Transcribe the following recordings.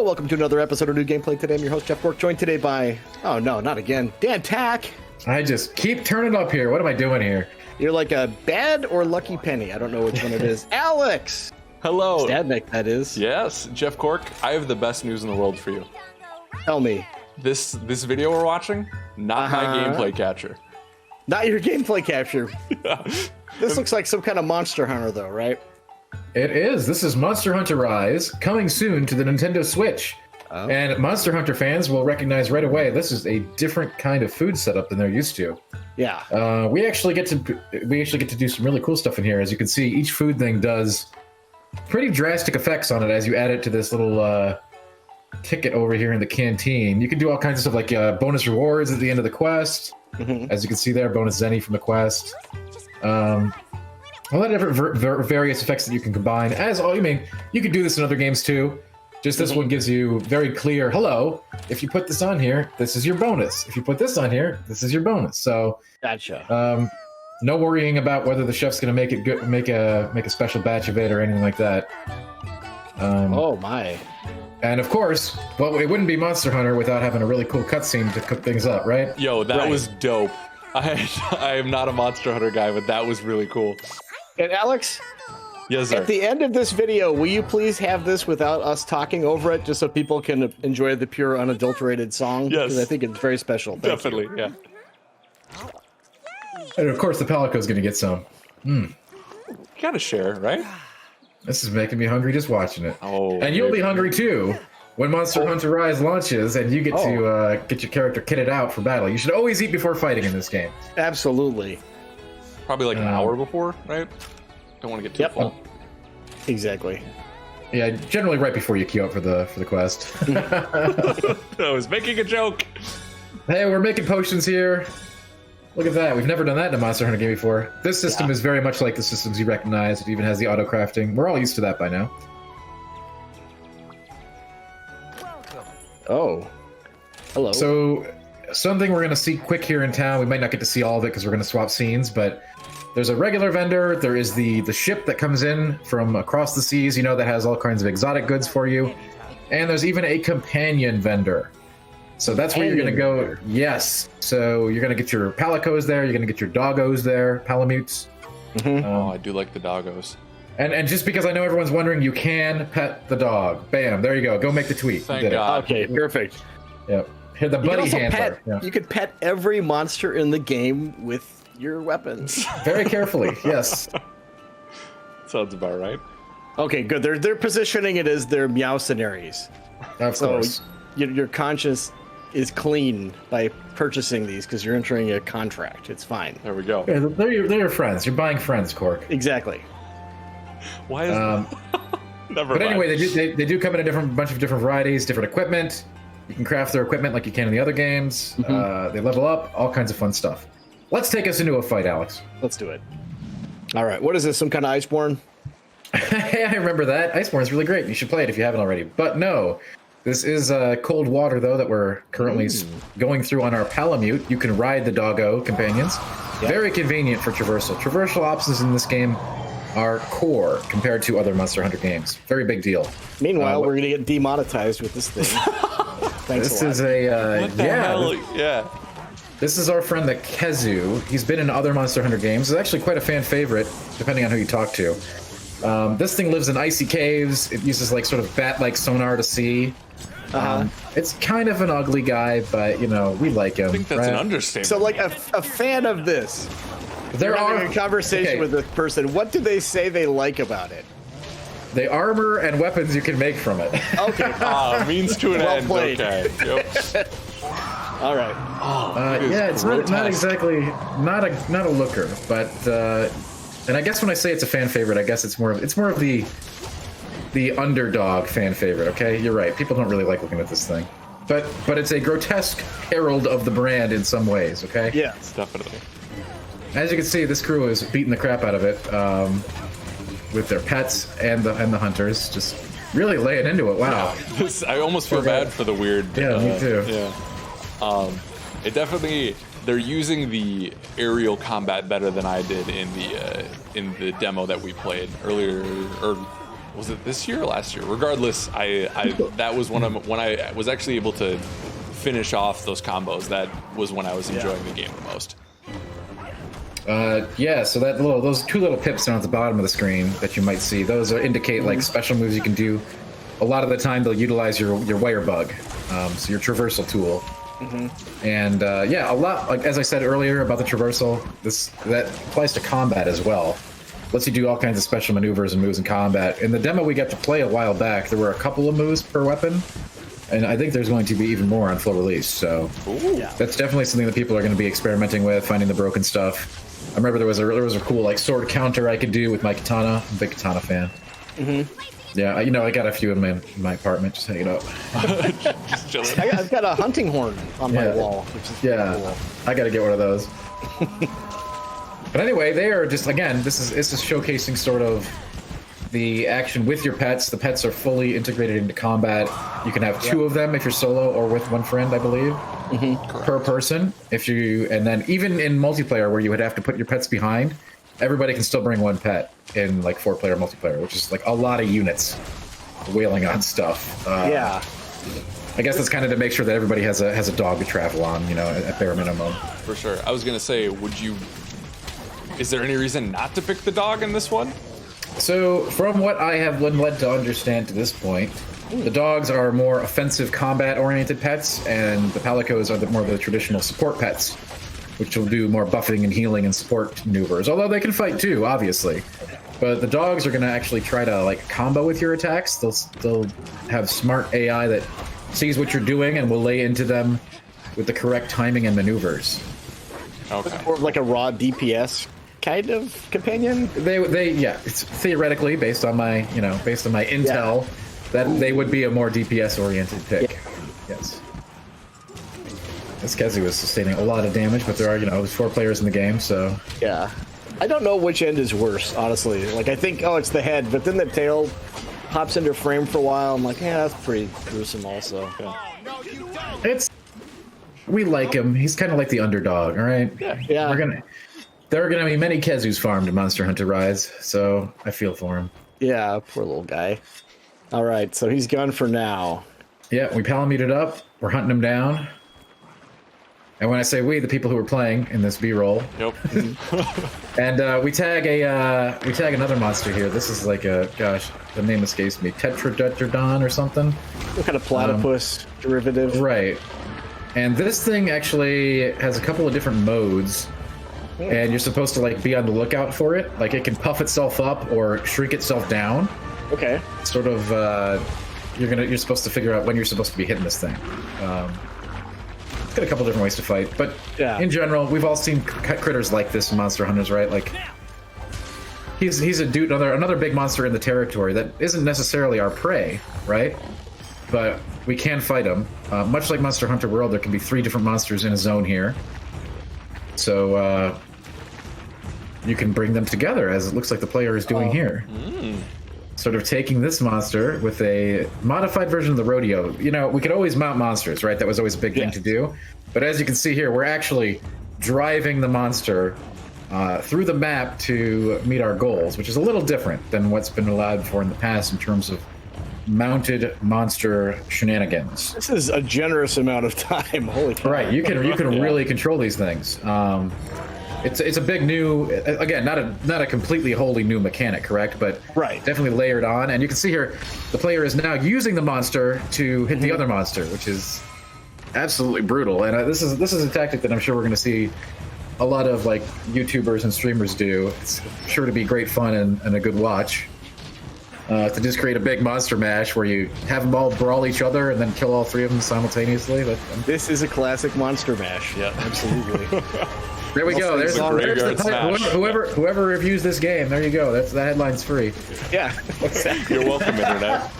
welcome to another episode of New Gameplay. Today I'm your host, Jeff Cork, joined today by, oh no, not again, Dan Tack. I just keep turning up here. What am I doing here? You're like a bad or lucky penny. I don't know which one it is. Alex! Hello. Stadnik, that is. Yes, Jeff Cork, I have the best news in the world for you. Tell me. This video we're watching, not my gameplay catcher. Not your gameplay capture. This looks like some kind of Monster Hunter though, right? It is. This is Monster Hunter Rise, coming soon to the Nintendo Switch. Oh. And Monster Hunter fans will recognize right away this is a different kind of food setup than they're used to. Yeah. We actually get to do some really cool stuff in here. As you can see, each food thing does pretty drastic effects on it as you add it to this little ticket over here in the canteen. You can do all kinds of stuff like bonus rewards at the end of the quest. Mm-hmm. As you can see there, bonus Zenny from the quest. A lot of different various effects that you can combine. You could do this in other games too. Just this one gives you very clear, hello, if you put this on here, this is your bonus. If you put this on here, this is your bonus. So gotcha. No worrying about whether the chef's going to make it good, make a special batch of it or anything like that. Oh my. And of course, well, it wouldn't be Monster Hunter without having a really cool cutscene to cook things up, right? Yo, that was dope. I am not a Monster Hunter guy, but that was really cool. And Alex? Yes, sir. At the end of this video, will you please have this without us talking over it, just so people can enjoy the pure, unadulterated song? Yes. Because I think it's very special. Definitely, yeah. And of course, the Palico's going to get some. You gotta share, right? This is making me hungry just watching it. Oh, and you'll be hungry too when Monster Hunter Rise launches and you get to get your character kitted out for battle. You should always eat before fighting in this game. Absolutely. Probably like an hour before, right? Don't want to get too full. Exactly. Yeah, generally right before you queue up for the quest. I was making a joke. Hey, we're making potions here. Look at that. We've never done that in a Monster Hunter game before. This system is very much like the systems you recognize. It even has the auto crafting. We're all used to that by now. Oh. Hello. So, something we're going to see quick here in town. We might not get to see all of it because we're going to swap scenes, but there's a regular vendor. There is the ship that comes in from across the seas, that has all kinds of exotic goods for you. And there's even a companion vendor. So that's where you're going to go. Yes. So you're going to get your Palicos there. You're going to get your Doggos there, Palamutes. Mm-hmm. I do like the Doggos. And just because I know everyone's wondering, you can pet the dog. Bam. There you go. Go make the tweet. Thank God. Okay, perfect. Yep. Here, the buddy handler. You could pet every monster in the game with your weapons. Very carefully. Yes. Sounds about right. Okay, good. They're positioning it as their Meowcenaries. Of course. Your conscience is clean by purchasing these because you're entering a contract. It's fine. There we go. Yeah, they're your friends. You're buying friends, Cork. Exactly. Why is Never But mind. anyway, they do come in a bunch of different varieties, different equipment. You can craft their equipment like you can in the other games. Mm-hmm. They level up, all kinds of fun stuff. Let's take us into a fight, Alex. Let's do it. All right. What is this? Some kind of Iceborne? Hey, I remember that. Iceborne is really great. You should play it if you haven't already. But no, this is cold water, though, that we're currently going through on our Palamute. You can ride the Doggo companions. Yep. Very convenient for traversal. Traversal options in this game are core compared to other Monster Hunter games. Very big deal. Meanwhile, we're going to get demonetized with this thing. Thanks this a lot. is a What the hell? Yeah. This is our friend the Khezu. He's been in other Monster Hunter games. He's actually quite a fan favorite, depending on who you talk to. This thing lives in icy caves. It uses like sort of bat-like sonar to see. It's kind of an ugly guy, but we like him. I think that's an understatement. So, like a fan of this. You're having a conversation with this person. What do they say they like about it? The armor and weapons you can make from it. Okay. Means to an Well end. played. Okay. Yep. All right. Yeah, it's not exactly not a looker, but and I guess when I say it's a fan favorite, I guess it's more of the underdog fan favorite. Okay, you're right. People don't really like looking at this thing, but it's a grotesque herald of the brand in some ways. Okay. Yes, definitely. As you can see, this crew is beating the crap out of it with their pets and the hunters, just really laying into it. Wow. I almost feel bad for the weird. Yeah, me too. Yeah. It definitely. They're using the aerial combat better than I did in the demo that we played earlier, or was it this year or last year? Regardless, that was when I was actually able to finish off those combos. That was when I was enjoying the game the most. Yeah, so those two little pips down at the bottom of the screen that you might see, those indicate like special moves you can do. A lot of the time they'll utilize your wire bug, so your traversal tool. And yeah, a lot, like as I said earlier about the traversal, that applies to combat as well. Lets you do all kinds of special maneuvers and moves in combat. In the demo we got to play a while back, there were a couple of moves per weapon, and I think there's going to be even more on full release. So that's definitely something that people are going to be experimenting with, finding the broken stuff. I remember there was a cool like sword counter I could do with my katana. I'm a big katana fan. Yeah, I got a few in my apartment just hanging up. Just chilling. I've got a hunting horn on my wall, which is cool. I got to get one of those. But anyway, they are just, again, this is showcasing sort of the action with your pets. The pets are fully integrated into combat. You can have two of them if you're solo or with one friend, I believe, per person. And then even in multiplayer where you would have to put your pets behind, everybody can still bring one pet in like 4-player multiplayer, which is like a lot of units wailing on stuff. I guess that's kind of to make sure that everybody has a dog to travel on, at bare minimum. For sure. I was gonna say, is there any reason not to pick the dog in this one? So, from what I have been led to understand to this point, the dogs are more offensive combat-oriented pets, and the palicos are more the traditional support pets, which will do more buffing and healing and support maneuvers. Although they can fight too, obviously. But the dogs are going to actually try to like combo with your attacks. They'll have smart AI that sees what you're doing and will lay into them with the correct timing and maneuvers. Okay. More of like a raw DPS kind of companion. It's theoretically based on my intel that they would be a more DPS oriented pick. Yes. This Khezu is sustaining a lot of damage, but there are there's 4 players in the game, so yeah. I don't know which end is worse, honestly. Like I think it's the head, but then the tail pops into frame for a while. I'm like, that's pretty gruesome also. Yeah. We like him. He's kind of like the underdog, all right? Yeah. There are gonna be many Khezus farmed in Monster Hunter Rise, so I feel for him. Yeah, poor little guy. All right, so he's gone for now. Yeah, we palamuted up. We're hunting him down. And when I say we, the people who are playing in this B-roll. Yep. And we tag another monster here. This is like the name escapes me. Tetradetrodon or something. What kind of platypus derivative? Right. And this thing actually has a couple of different modes. And you're supposed to like be on the lookout for it. Like it can puff itself up or shrink itself down. Okay. Sort of you're supposed to figure out when you're supposed to be hitting this thing. It's got a couple different ways to fight, but in general, we've all seen critters like this in Monster Hunters, right? Like he's a dude, another big monster in the territory that isn't necessarily our prey, right? But we can fight him. Much like Monster Hunter World, there can be 3 different monsters in a zone here. So you can bring them together, as it looks like the player is doing here. Sort of taking this monster with a modified version of the rodeo. We could always mount monsters, right? That was always a big thing to do. But as you can see here, we're actually driving the monster through the map to meet our goals, which is a little different than what's been allowed for in the past in terms of mounted monster shenanigans. This is a generous amount of time. Holy cow. Right, you can really control these things. It's a big new, again, not a completely wholly new mechanic, correct? But definitely layered on. And you can see here, the player is now using the monster to hit the other monster, which is absolutely brutal. And this is a tactic that I'm sure we're going to see a lot of like YouTubers and streamers do. It's sure to be great fun and a good watch. To just create a big monster mash where you have them all brawl each other and then kill all 3 of them simultaneously. This is a classic monster mash. Yeah, absolutely. There we go. There's the title. Whoever reviews this game, there you go. That headline's free. Yeah, exactly. You're welcome, Internet.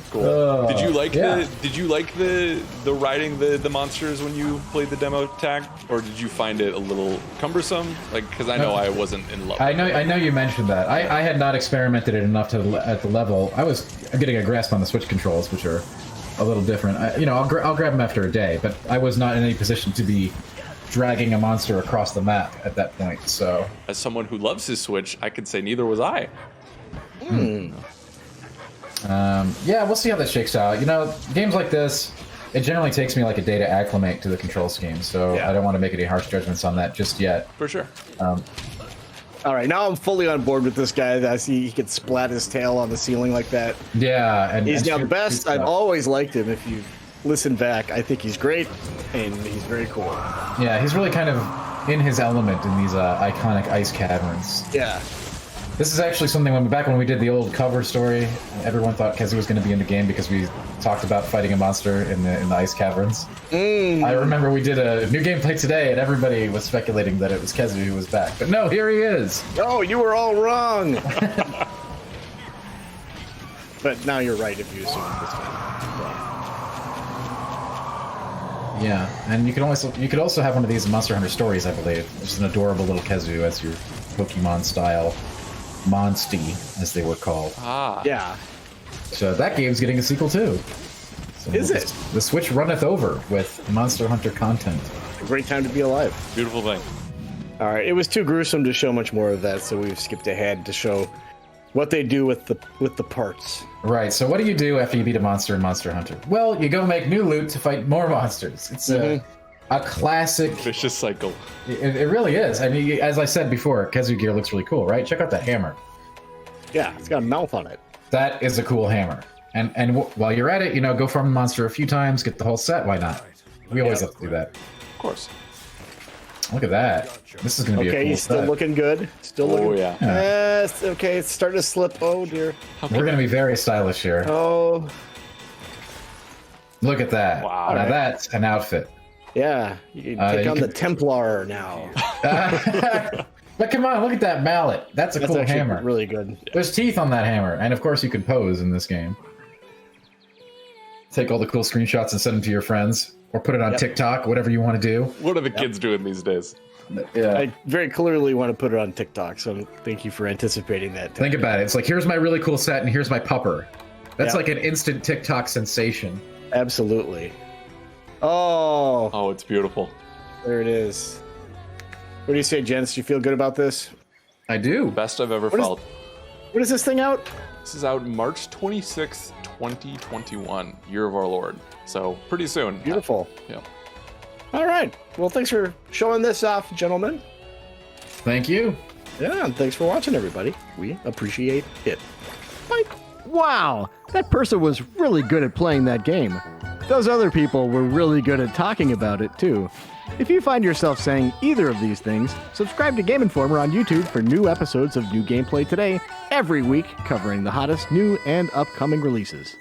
Cool. Did you like the riding the monsters when you played the demo tag, or did you find it a little cumbersome? Like, because I know I wasn't in love. I know you mentioned that. I had not experimented it enough at the level. I was getting a grasp on the Switch controls, which are a little different. I'll grab them after a day, but I was not in any position to be dragging a monster across the map at that point. So, as someone who loves his Switch, I could say neither was I. Yeah, we'll see how that shakes out. You know, games like this, it generally takes me like a day to acclimate to the control scheme, so I don't want to make any harsh judgments on that just yet. For sure. All right, now I'm fully on board with this guy. I see he can splat his tail on the ceiling like that. Yeah, and He's now the best. I've always liked him. If you listen back, I think he's great, and he's very cool. Yeah, he's really kind of in his element in these iconic ice caverns. Yeah. This is actually something back when we did the old cover story, everyone thought Khezu was going to be in the game because we talked about fighting a monster in the ice caverns. I remember we did a new gameplay today, and everybody was speculating that it was Khezu who was back. But no, here he is. Oh, you were all wrong. But now you're right if you assume this time. Yeah, and you could also have one of these in Monster Hunter Stories, I believe, which is an adorable little Khezu as your Pokemon style Monstie, as they were called. Yeah. So that game's getting a sequel too. So is it? The Switch runneth over with Monster Hunter content. A great time to be alive. Beautiful thing. All right, it was too gruesome to show much more of that, so we've skipped ahead to show what they do with the parts. Right. So what do you do after you beat a monster in Monster Hunter? Well, you go make new loot to fight more monsters. It's a classic vicious cycle. It really is. I mean, as I said before, Khezu gear looks really cool, right? Check out that hammer. Yeah, it's got a mouth on it. That is a cool hammer. And while you're at it, go farm the monster a few times, get the whole set. Why not? We always have to do that. Of course. Look at that. This is going to be a cool Okay, he's still set. looking good. Still looking. Oh yeah. Okay, it's starting to slip. Oh dear. We're going to be very stylish here. Oh. Look at that. Wow. Now that's an outfit. Yeah, you can take on the Templar now. But come on, look at that mallet. That's a cool actually hammer. Really good. There's teeth on that hammer, and of course you can pose in this game. Take all the cool screenshots and send them to your friends, or put it on TikTok, whatever you want to do. What are the kids doing these days? Yeah. I very clearly want to put it on TikTok, so thank you for anticipating that. Think about it. It's like, here's my really cool set, and here's my pupper. That's like an instant TikTok sensation. Absolutely. Oh. Oh, it's beautiful. There it is. What do you say, gents? You feel good about this? I do. Best I've ever felt. When is this thing out? This is out March 26th, 2021, year of our Lord. So pretty soon. Beautiful. Yeah. All right. Well, thanks for showing this off, gentlemen. Thank you. Yeah, and thanks for watching, everybody. We appreciate it. Bye. Wow, that person was really good at playing that game. Those other people were really good at talking about it, too. If you find yourself saying either of these things, subscribe to Game Informer on YouTube for new episodes of New Gameplay Today every week, covering the hottest new and upcoming releases.